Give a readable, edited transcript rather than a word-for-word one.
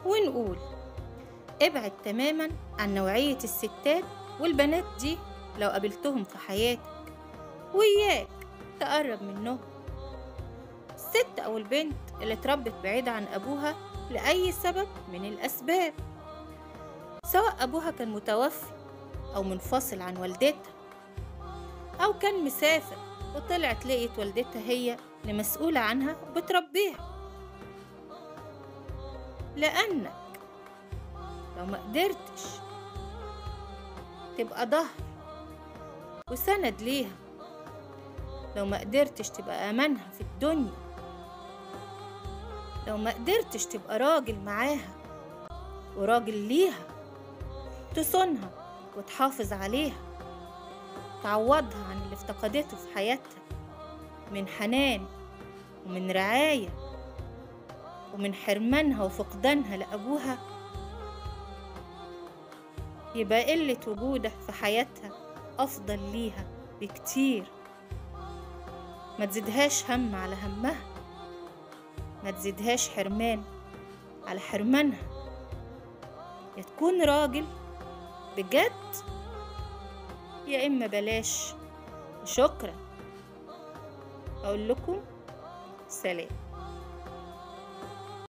ونقول ابعد تماما عن نوعية الستات والبنات دي لو قابلتهم في حياتك، وإياك تقرب منهم. الست أو البنت اللي اتربت بعيدة عن أبوها لأي سبب من الأسباب، سواء أبوها كان متوفي أو منفصل عن والدتها، أو كان مسافر وطلعت لقيت والدتها هي اللي مسؤولة عنها وبتربيها، لأنك لو ما قدرتش تبقى ظهر وسند ليها، لو ما قدرتش تبقى أمانها في الدنيا، لو ما قدرتش تبقى راجل معاها وراجل ليها، تصونها وتحافظ عليها، تعوضها عن اللي افتقدته في حياتها من حنان ومن رعاية ومن حرمانها وفقدانها لأبوها، يبقى قلة وجودك في حياتها أفضل ليها بكتير. ما تزيدهاش هم على همها، ما تزيدهاش حرمان على حرمانها. يا تكون راجل بجد، يا إما بلاش. شكرا. أقول لكم سلام.